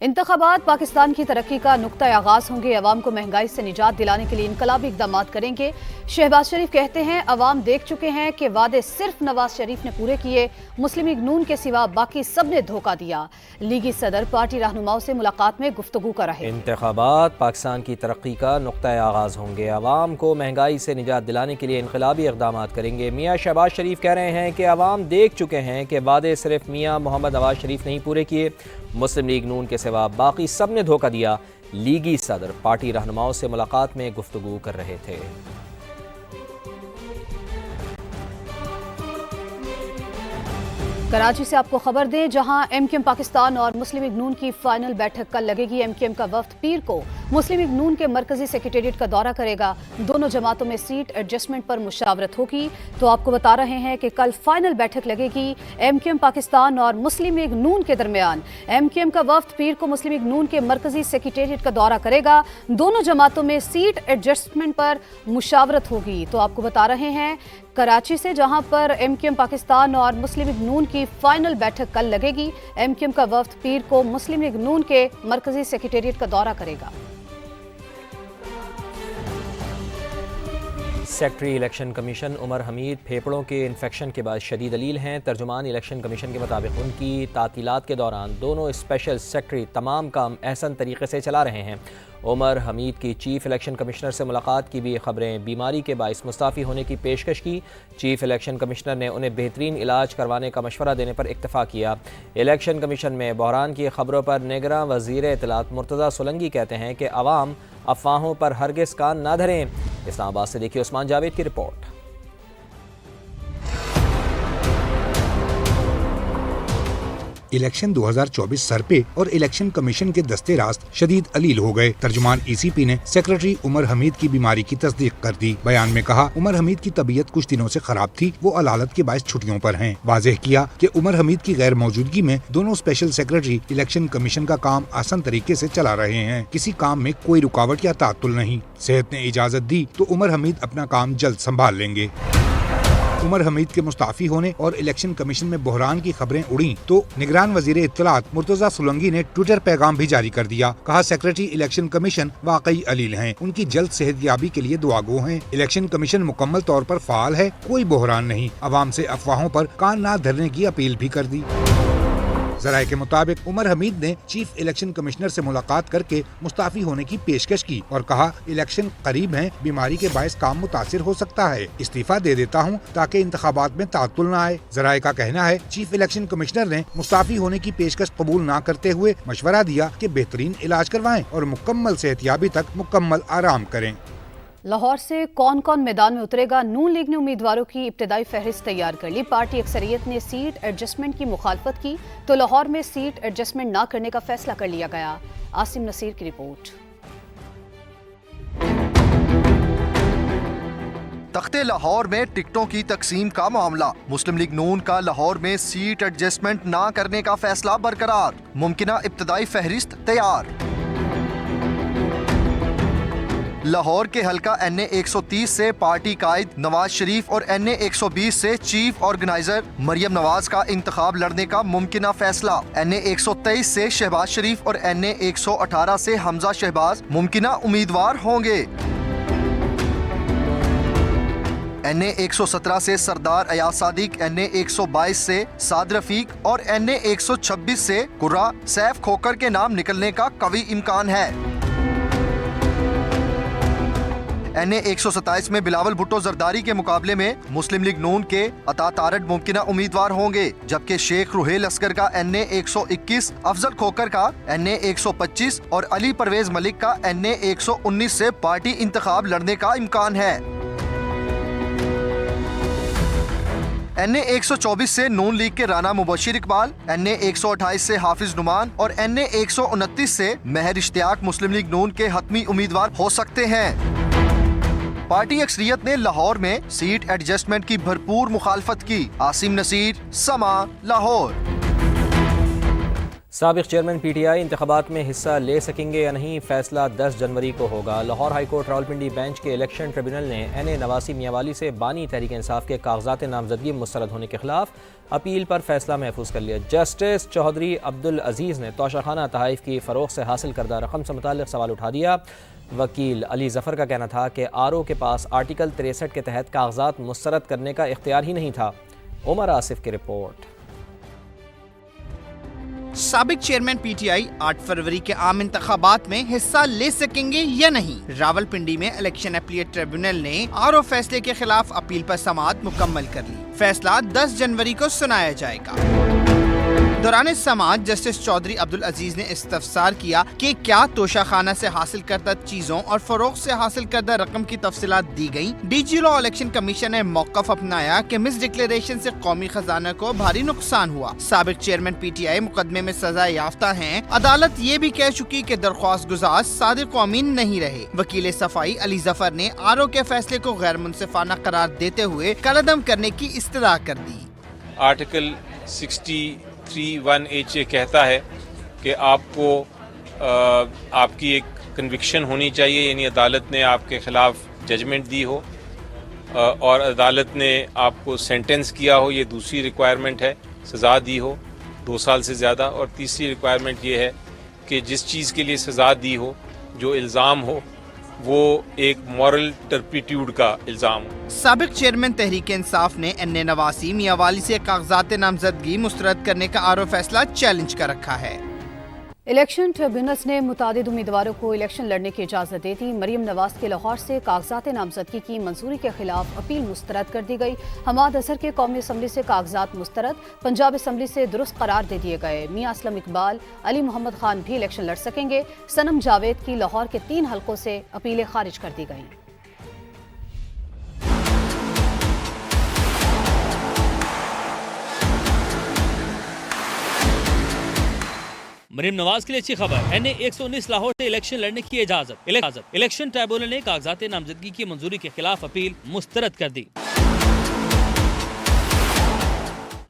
इंतखाबात पाकिस्तान की तरक्की का नुक्ता आगाज होंगे। अवाम को महंगाई से निजात दिलाने के लिए इनकलाबी इकदाम करेंगे। शहबाज शरीफ कहते हैं अवाम देख चुके हैं कि वादे सिर्फ नवाज शरीफ ने पूरे किए, मुस्लिम लीग नून के सिवा बाकी सब ने धोखा दिया। लीगी सदर पार्टी रहनुमाओं से मुलाकात में गुफ्तगू कर रहे। इंतखाबात पाकिस्तान की तरक्की का नुक्ता आगाज होंगे। अवाम को महंगाई से निजात दिलाने के लिए इनकलाबी इकदाम करेंगे। मियाँ शहबाज शरीफ कह रहे हैं कि अवाम देख चुके हैं कि वादे सिर्फ मियाँ मोहम्मद नवाज शरीफ नहीं पूरे किए, मुस्लिम लीग नून के सिवा बाकी सब ने धोखा दिया। लीगी सदर पार्टी रहनुमाओं से मुलाकात में गुफ्तगू कर रहे थे। कराची से आपको खबर दें, जहां एमक्यूएम पाकिस्तान और मुस्लिम लीग नून की फाइनल बैठक कल लगेगी। एमक्यूएम का वफ्द पीर को मुस्लिम लीग नून के मरकजी सेक्रेटेरिएट का दौरा करेगा। दोनों जमातों में सीट एडजस्टमेंट पर मुशावरत होगी। तो आपको बता रहे हैं कि कल फाइनल बैठक लगेगी एमक्यूएम पाकिस्तान और मुस्लिम लीग नून के दरमियान। एमक्यूएम का वफ्द पीर को मुस्लिम लीग नून के मरकजी सेक्रेटेरिएट का दौरा करेगा। दोनों जमातों में सीट एडजस्टमेंट पर मुशावरत होगी। तो आपको बता रहे हैं कराची से, जहां पर एमक्यूएम पाकिस्तान और मुस्लिम लीग नून की फाइनल बैठक कल लगेगी। एमक्यूएम का वफ्द पीर को मुस्लिम लीग नून के मरकजी सेक्रेटेरिएट का दौरा करेगा। Secretary election commission Umar Hamid फेफड़ों के इन्फेक्शन के बाद शदीद अलील हैं। तर्जुमान इलेक्शन कमीशन के मुताबिक उनकी तातीलात के दौरान दोनों स्पेशल सेक्रेटरी तमाम काम एहसन तरीके से चला रहे हैं। उमर हमीद की चीफ इलेक्शन कमिश्नर से मुलाकात की भी खबरें बीमारी के बाइस मुस्ताफ़ी होने की पेशकश की। चीफ इलेक्शन कमिश्नर ने उन्हें बेहतरीन इलाज करवाने का मशवरा देने पर इक्तफा किया। इलेक्शन कमीशन में बहरान की खबरों पर निगरां वज़ीर इत्तलात मुर्तज़ा सोलंकी कहते हैं कि अवाम अफवाहों पर हरगिज़ कान ना धरें। इस्लामाबाद से देखिए उस्मान जावेद की रिपोर्ट। इलेक्शन 2024 सर पे और इलेक्शन कमीशन के दस्ते रास्त शदीद अलील हो गए। तर्जुमान ईसीपी ने सेक्रेटरी उमर हमीद की बीमारी की तस्दीक कर दी। बयान में कहा उमर हमीद की तबीयत कुछ दिनों से खराब थी, वो अलालत के बायस छुट्टियों पर हैं। वाज़ेह किया कि उमर हमीद की गैर मौजूदगी में दोनों स्पेशल सेक्रेटरी इलेक्शन कमीशन का काम आसान तरीके से चला रहे हैं। किसी काम में कोई रुकावट या तातुल नहीं। सेहत ने इजाजत दी तो उमर हमीद अपना काम जल्द संभाल लेंगे। उमर हमीद के मुस्ताफी होने और इलेक्शन कमीशन में बहरान की खबरें उड़ी तो निगरान वजीर इत्तलात मुर्तज़ा सोलंकी ने ट्विटर पैगाम भी जारी कर दिया। कहा सेक्रेटरी इलेक्शन कमीशन वाकई अलील हैं, उनकी जल्द सेहतयाबी के लिए दुआगो हैं। इलेक्शन कमीशन मुकम्मल तौर पर फाल है, कोई बहरान नहीं। अवाम से अफवाहों पर कान ना धरने की अपील भी कर दी। ज़राए के मुताबिक उमर हमीद ने चीफ इलेक्शन कमिश्नर से मुलाकात करके मुस्ताफी होने की पेशकश की और कहा इलेक्शन करीब हैं, बीमारी के बायस काम मुतासिर हो सकता है, इस्तीफा दे देता हूं ताकि इंतखाबात में तातुल न आए। ज़राए का कहना है चीफ इलेक्शन कमिश्नर ने मुस्ताफी होने की पेशकश कबूल न करते हुए मशवरा दिया कि बेहतरीन इलाज करवाएं और मुकम्मल सेहतयाबी तक मुकम्मल आराम करें। लाहौर से कौन कौन मैदान में उतरेगा, नून लीग ने उम्मीदवारों की इब्तदाई फहरिस्त तैयार कर ली। पार्टी अक्सरियत ने सीट एडजस्टमेंट की मुखालफत की तो लाहौर में सीट एडजस्टमेंट न करने का फैसला कर लिया गया। आसिम नसीर की रिपोर्ट। तख्ते लाहौर में टिकटों की तकसीम का मामला। मुस्लिम लीग नून का लाहौर में सीट एडजस्टमेंट न करने का फैसला बरकरार। मुमकिना इब्तदाई फहरिस्त तैयार। लाहौर के हल्का NA 130 से पार्टी कायद नवाज शरीफ और NA 120 से चीफ ऑर्गेनाइजर मरियम नवाज का इंतखाब लड़ने का मुमकिना फैसला। NA 123 से शहबाज शरीफ और NA 118 से हमजा शहबाज मुमकिना उम्मीदवार होंगे। NA 117 से सरदार अयाज सादिक, NA 122 से साद रफीक और NA 126 से कुर्रा सैफ खोकर के नाम निकलने का कवी इम्कान है। NA 127 में बिलावल भुट्टो जरदारी के मुकाबले में मुस्लिम लीग नून के अता तारड मुमकिना उम्मीदवार होंगे, जबकि शेख रुहेल अस्कर का NA 121, अफजल खोकर का NA 125 और अली परवेज मलिक का NA 119 से पार्टी इंतखाब लड़ने का इम्कान है। NA 124 से नून लीग के राना मुबशिर इकबाल, NA 128 से हाफिज नुमान और NA 129 से महर इश्तियाक मुस्लिम लीग नून के हतमी उम्मीदवार हो सकते हैं। पार्टी अक्सरियत ने लाहौर में सीट एडजस्टमेंट की भरपूर मुखालफत की। आसिम नसीर, समा, लाहौर। سابق چیئرمین پی ٹی آئی انتخابات میں حصہ لے سکیں گے یا نہیں، فیصلہ 10 جنوری کو ہوگا۔ Lahore high court Rawalpindi bench کے الیکشن ٹریبونل نے این نواسی میاں سے بانی تحریک انصاف کے کاغذات نامزدگی مسترد ہونے کے خلاف اپیل پر فیصلہ محفوظ کر لیا۔ جسٹس چودھری عبدالعزیز نے توشیخانہ تحائف کی فروخت سے حاصل کردہ رقم سے متعلق سوال اٹھا دیا۔ وکیل علی ظفر کا کہنا تھا کہ آر او کے پاس آرٹیکل 63 کے تحت کاغذات مسترد کرنے کا اختیار ہی نہیں تھا۔ عمر آصف کی رپورٹ۔ سابق چیئرمین پی ٹی آئی 8 فروری کے عام انتخابات میں حصہ لے سکیں گے یا نہیں؟ راولپنڈی میں الیکشن اپیلیٹ ٹریبونل نے آر او فیصلے کے خلاف اپیل پر سماعت مکمل کر لی۔ فیصلہ 10 جنوری کو سنایا جائے گا۔ دوران سماعت جسٹس چودھری عبدالعزیز نے استفسار کیا کہ کیا توشیخانہ سے حاصل کردہ چیزوں اور فروخت سے حاصل کردہ رقم کی تفصیلات دی گئیں۔ ڈی جی لا الیکشن کمیشن نے موقف اپنایا کہ مس ڈکلیریشن سے قومی خزانہ کو بھاری نقصان ہوا۔ سابق چیئرمین پی ٹی آئی مقدمے میں سزا یافتہ ہیں۔ عدالت یہ بھی کہہ چکی کہ درخواست گزار صادق و امین نہیں رہے۔ وکیل صفائی علی ظفر نے آر او کے فیصلے کو غیر منصفانہ قرار دیتے ہوئے کالعدم کرنے کی استدعا کر دی۔ آرٹیکل 63(1) یہ کہتا ہے کہ آپ کو آپ کی ایک کنوکشن ہونی چاہیے، یعنی عدالت نے آپ کے خلاف ججمنٹ دی ہو اور عدالت نے آپ کو سینٹنس کیا ہو، یہ دوسری ریکوائرمنٹ ہے، سزا دی ہو 2 سال سے زیادہ، اور تیسری ریکوائرمنٹ یہ ہے کہ جس چیز کے لیے سزا دی ہو، جو الزام ہو، وہ ایک مورل ٹرپیٹیوڈ کا الزام ہو۔ سابق چیئرمین تحریک انصاف نے این نواسی میاں والی سے کاغذات نامزدگی مسترد کرنے کا آر او فیصلہ چیلنج کر رکھا ہے۔ الیکشن ٹریبیونلز نے متعدد امیدواروں کو الیکشن لڑنے کی اجازت دے دی۔ مریم نواز کے لاہور سے کاغذات نامزدگی کی منظوری کے خلاف اپیل مسترد کر دی گئی۔ حماد اظہر کے قومی اسمبلی سے کاغذات مسترد، پنجاب اسمبلی سے درست قرار دے دیے گئے۔ میاں اسلم اقبال، علی محمد خان بھی الیکشن لڑ سکیں گے۔ صنم جاوید کی لاہور کے 3 حلقوں سے اپیلیں خارج کر دی گئیں۔ مریم نواز کے لیے اچھی خبر، این اے 119 لاہور سے الیکشن لڑنے کی اجازت۔ الیکشن ٹریبونل نے کاغذات نامزدگی کی منظوری کے خلاف اپیل مسترد کر دی۔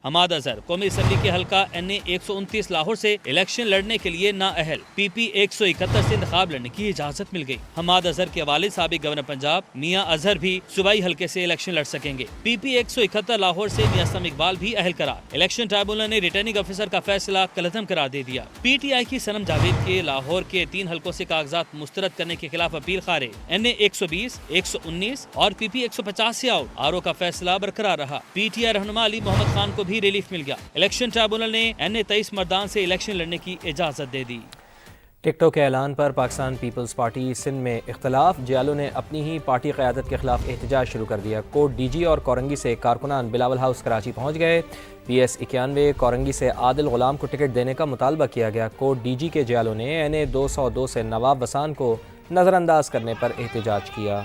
حماد اظہر قومی اسمبلی کے حلقہ این اے 129 لاہور سے الیکشن لڑنے کے لیے نااہل، پی پی 171 سے انتخاب لڑنے کی اجازت مل گئی۔ حماد اظہر کے والد سابق گورنر پنجاب میاں اظہر بھی صوبائی حلقے سے الیکشن لڑ سکیں گے۔ پی پی 171 لاہور سے میاں اسلم اقبال بھی اہل قرار۔ الیکشن ٹریبونل نے ریٹرننگ آفیسر کا فیصلہ کالعدم قرار دے دیا۔ پی ٹی آئی کی صنم جاوید کے لاہور کے 3 حلقوں سے کاغذات مسترد کرنے کے خلاف اپیل خارج، این اے 120، 119 اور پی پی 150 سے آؤٹ۔ آر او کا فیصلہ برقرار رہا۔ پی ٹی آئی رہنما علی محمد خان کو بھی ریلیف مل گیا۔ الیکشن ٹریبونل نے این اے 23 مردان سے الیکشن لڑنے کی اجازت دے دی۔ ٹک ٹاک کے اعلان پر پاکستان پیپلز پارٹی سندھ میں اختلاف، جیالوں نے اپنی ہی پارٹی قیادت کے خلاف احتجاج شروع کر دیا۔ کوٹ ڈی جی اور کورنگی سے کارکنان بلاول ہاؤس کراچی پہنچ گئے۔ پی ایس 91 کورنگی سے عادل غلام کو ٹکٹ دینے کا مطالبہ کیا گیا۔ کوٹ ڈی جی کے جیالوں نے این اے 202 سے نواب وسان کو نظر انداز کرنے پر احتجاج کیا۔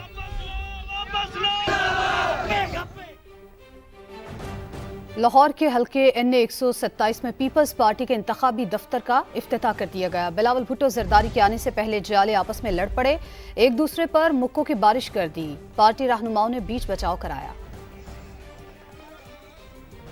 لاہور کے حلقے این اے 127 میں پیپلز پارٹی کے انتخابی دفتر کا افتتاح کر دیا گیا۔ بلاول بھٹو زرداری کے آنے سے پہلے جیالے آپس میں لڑ پڑے، ایک دوسرے پر مکوں کی بارش کر دی۔ پارٹی رہنماؤں نے بیچ بچاؤ کرایا۔